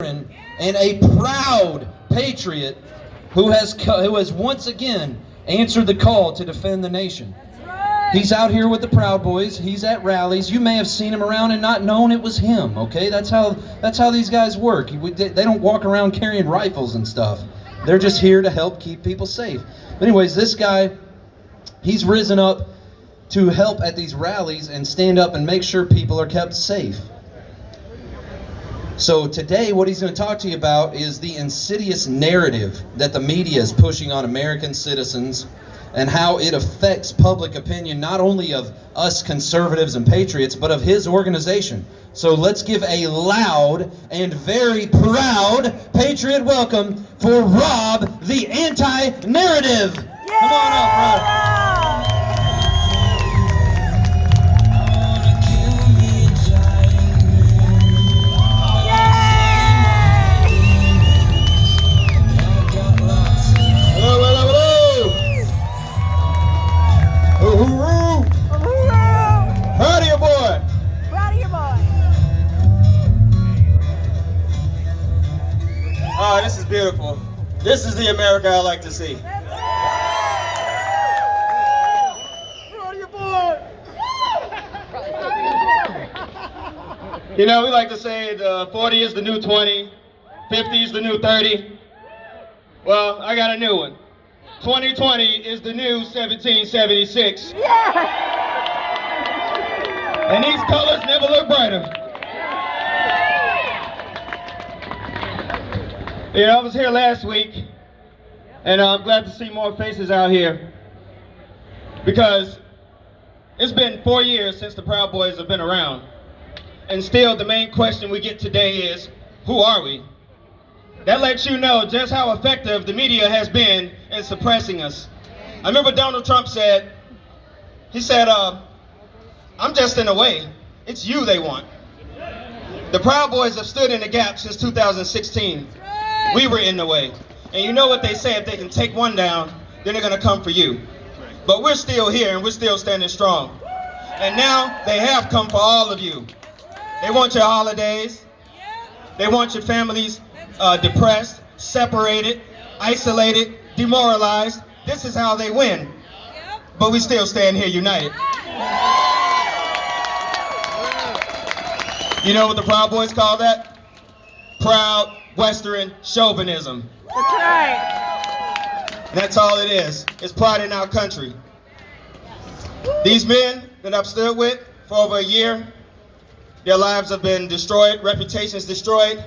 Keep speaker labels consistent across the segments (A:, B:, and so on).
A: and a proud patriot who has once again answered the call to defend the nation. He's out here with the Proud Boys. He's at rallies. You may have seen him around and not known it was him. Okay, that's how these guys work. They don't walk around carrying rifles and stuff. They're just here to help keep people safe. But anyways, this guy, he's risen up to help at these rallies and stand up and make sure people are kept safe. So today, what he's going to talk to you about is the insidious narrative that the media is pushing on American citizens and how it affects public opinion, not only of us conservatives and patriots, but of his organization. So let's give a loud and very proud patriot welcome for Rob the Anti-Narrative. Yeah! Come on up, Rob.
B: Oh, this is beautiful. This is the America I like to see. You know, we like to say the 40 is the new 20, 50 is the new 30. Well, I got a new one. 2020 is the new 1776. Yeah! And these colors never look brighter. Yeah, I was here last week, and I'm glad to see more faces out here, because it's been 4 years since the Proud Boys have been around, and still the main question we get today is, who are we? That lets you know just how effective the media has been in suppressing us. I remember Donald Trump said, I'm just in the way. It's you they want. The Proud Boys have stood in the gap since 2016. We were in the way. And you know what they say, if they can take one down, then they're gonna come for you. But we're still here and we're still standing strong. And now they have come for all of you. They want your holidays. They want your families depressed, separated, isolated, demoralized. This is how they win. But we still stand here united. You know what the Proud Boys call that? Proud Western chauvinism. That's right. That's all it is. It's pride in our country. These men that I've stood with for over a year, their lives have been destroyed, reputations destroyed,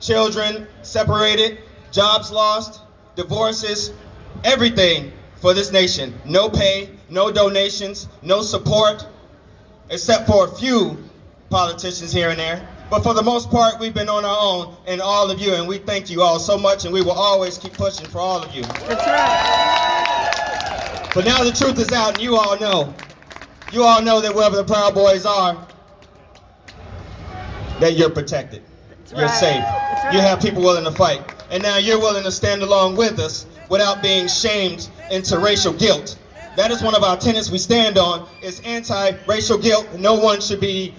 B: children separated, jobs lost, divorces, everything for this nation. No pay, no donations, no support, except for a few politicians here and there. But for the most part, we've been on our own, and all of you, and we thank you all so much, and we will always keep pushing for all of you. That's right. But now the truth is out, and you all know that wherever the Proud Boys are, that you're protected. You're safe. You have people willing to fight. And now you're willing to stand along with us without being shamed into racial guilt. That is one of our tenets we stand on, is anti-racial guilt. No one should be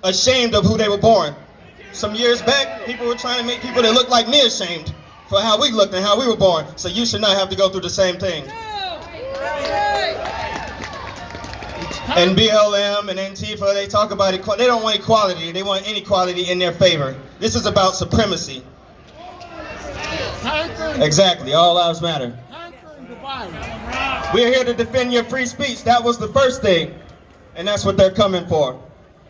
B: ashamed of who they were born. Some years back, people were trying to make people that look like me ashamed for how we looked and how we were born. So you should not have to go through the same thing. And BLM and Antifa, they talk about equality. They don't want equality. They want inequality in their favor. This is about supremacy. Exactly. All lives matter. We're here to defend your free speech. That was the first thing. And that's what they're coming for.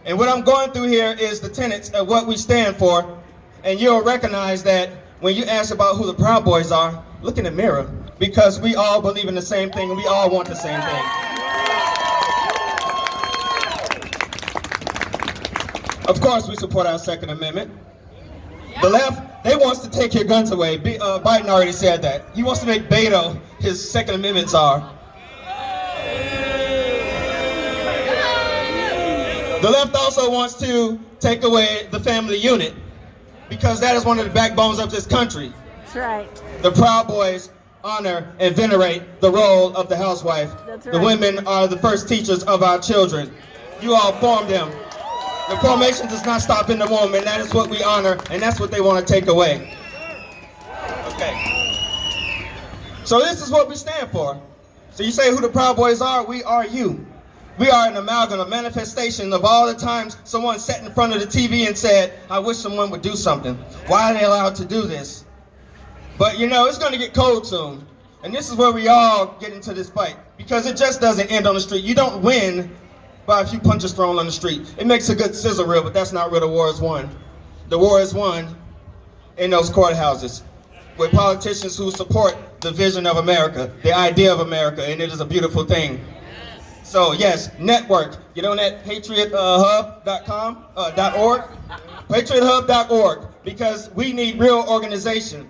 B: And what I'm going through here is the tenets of what we stand for. And you'll recognize that when you ask about who the Proud Boys are, look in the mirror. Because we all believe in the same thing and we all want the same thing. Of course, we support our Second Amendment. The left, they wants to take your guns away. Biden already said that. He wants to make Beto his Second Amendment czar. The left also wants to take away the family unit, because that is one of the backbones of this country.
C: That's right.
B: The Proud Boys honor and venerate the role of the housewife.
C: That's right.
B: The women are the first teachers of our children. You all formed them. The formation does not stop in the womb, and that is what we honor, and that's what they want to take away. Okay. So this is what we stand for. So you say who the Proud Boys are? We are you. We are an amalgam, a manifestation of all the times someone sat in front of the TV and said, I wish someone would do something. Why are they allowed to do this? But you know, it's going to get cold soon. And this is where we all get into this fight. Because it just doesn't end on the street. You don't win by a few punches thrown on the street. It makes a good sizzle reel, but that's not where the war is won. The war is won in those courthouses with politicians who support the vision of America, the idea of America, and it is a beautiful thing. So yes, network. Get on that patriothub.com, .org, patriothub.org, because we need real organization.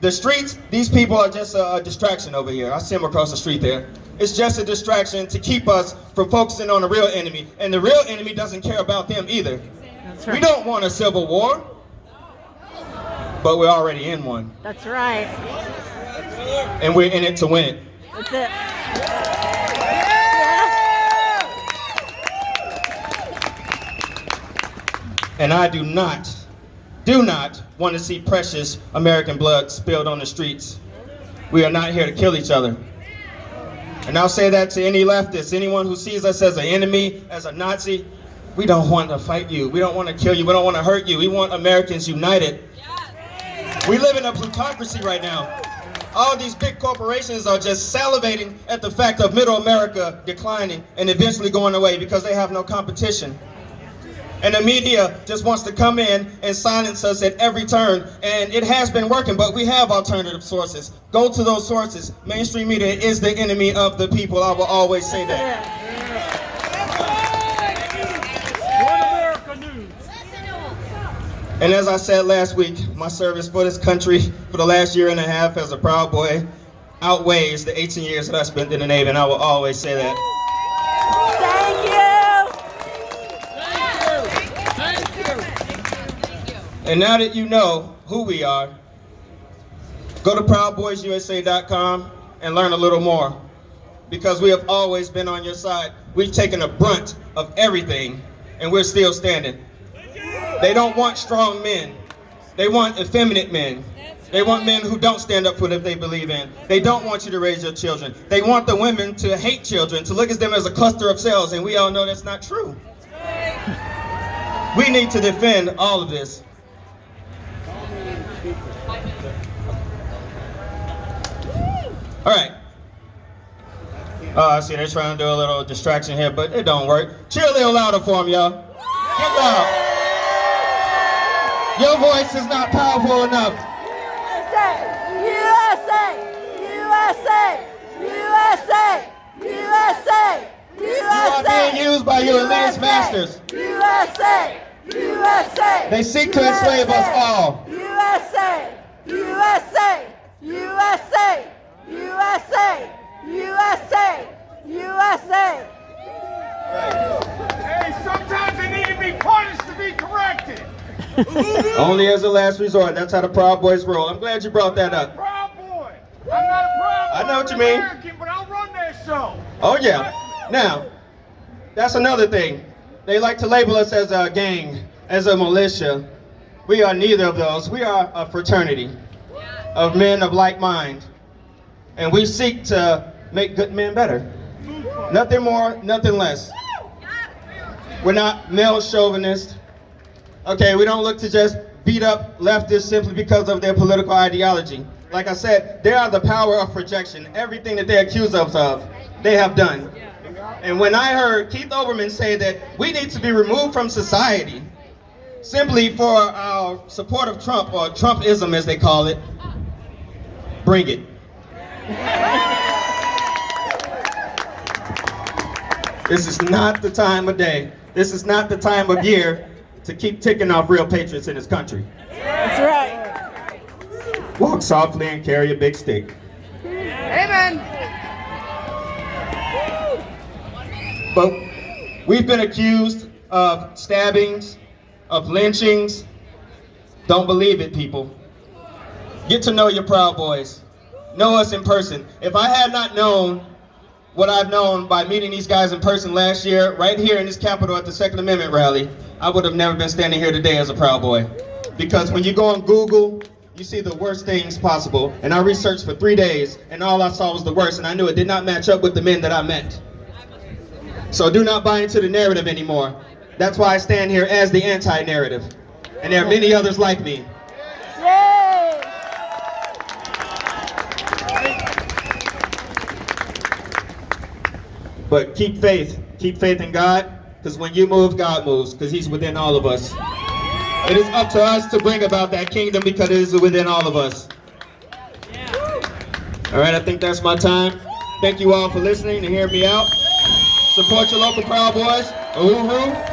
B: The streets, these people are just a distraction over here. I see them across the street there. It's just a distraction to keep us from focusing on the real enemy. And the real enemy doesn't care about them either. That's right. We don't want a civil war, but we're already in one.
C: That's right.
B: And we're in it to win it.
C: That's it.
B: And I do not want to see precious American blood spilled on the streets. We are not here to kill each other. And I'll say that to any leftist, anyone who sees us as an enemy, as a Nazi. We don't want to fight you. We don't want to kill you. We don't want to hurt you. We want Americans united. We live in a plutocracy right now. All these big corporations are just salivating at the fact of middle America declining and eventually going away because they have no competition. And the media just wants to come in and silence us at every turn. And it has been working, but we have alternative sources. Go to those sources. Mainstream media is the enemy of the people. I will always say that. And as I said last week, my service for this country for the last year and a half as a Proud Boy outweighs the 18 years that I spent in the Navy, and I will always say that. And now that you know who we are, go to ProudBoysUSA.com and learn a little more. Because we have always been on your side. We've taken a brunt of everything, and we're still standing. They don't want strong men. They want effeminate men. They want men who don't stand up for what they believe in. They don't want you to raise your children. They want the women to hate children, to look at them as a cluster of cells, and we all know that's not true. We need to defend all of this. All right. I see they're trying to do a little distraction here, but it don't work. Cheer a little louder for them, y'all. Get loud. Your voice is not powerful enough.
C: USA! USA! USA! USA! USA!
B: You are being used by your elitist masters.
C: USA! USA!
B: They seek to enslave us all.
C: USA! USA! USA! USA! USA! USA!
D: Hey, sometimes they need to be punished to be corrected.
B: Only as a last resort. That's how the Proud Boys roll. I'm glad you brought that up.
D: Proud boy. I'm not a proud boy.
B: I know what you
D: I'm
B: mean.
D: American, but I'll run that show.
B: Oh yeah. Now, that's another thing. They like to label us as a gang, as a militia. We are neither of those. We are a fraternity of men of like mind. And we seek to make good men better. Nothing more, nothing less. We're not male chauvinists. Okay, we don't look to just beat up leftists simply because of their political ideology. Like I said, they are the power of projection. Everything that they accuse us of, they have done. And when I heard Keith Olbermann say that we need to be removed from society simply for our support of Trump, or Trumpism as they call it, bring it. This is not the time of day. This is not the time of year to keep ticking off real patriots in this country.
C: That's right.
B: Walk softly and carry a big stick.
C: Amen.
B: But we've been accused of stabbings, of lynchings. Don't believe it, people. Get to know your Proud Boys. Know us in person. If I had not known what I've known by meeting these guys in person last year, right here in this Capitol at the Second Amendment rally, I would have never been standing here today as a Proud Boy. Because when you go on Google, you see the worst things possible. And I researched for 3 days, and all I saw was the worst, and I knew it did not match up with the men that I met. So do not buy into the narrative anymore. That's why I stand here as the anti-narrative. And there are many others like me.
C: Yay!
B: But keep faith in God, because when you move, God moves, because He's within all of us. It is up to us to bring about that kingdom because it is within all of us. All right, I think that's my time. Thank you all for listening and hearing me out. Support your local Proud Boys. Uhuru.